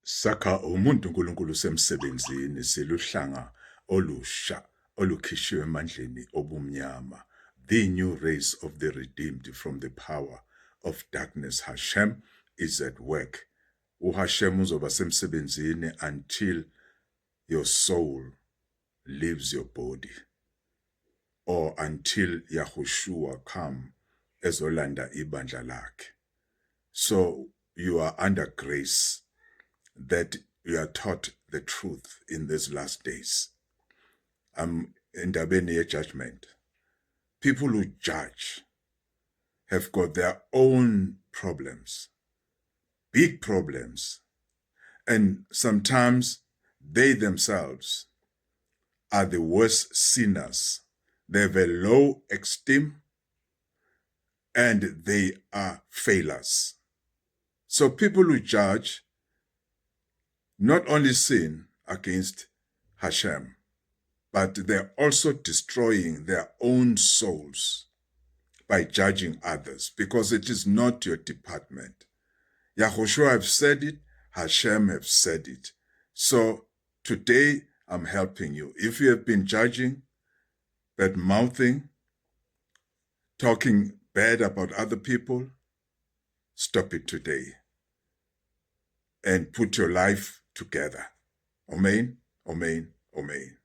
Sakha umuntu uNkulunkulu semsebenzini siluhlanga olusha olukhishwe emandleni obumnyama, the new race of the redeemed from the power of darkness. Hashem is at work. UHashem uzoba semsebenzini until your soul leaves your body, or until Yahushua come ezolanda ibandla lakhe. So you are under grace that you are taught the truth in these last days. Endabeni ye-judgment, people who judge have got their own problems, big problems, and sometimes they themselves are the worst sinners. They have a low esteem and they are failures. So people who judge not only sin against Hashem, but they're also destroying their own souls by judging others, because it is not your department. Yahushua have said it, Hashem have said it. So today I'm helping you. If you have been judging, bad mouthing, talking bad about other people, stop it today and put your life together. OMEIN, OMEIN, OMEIN.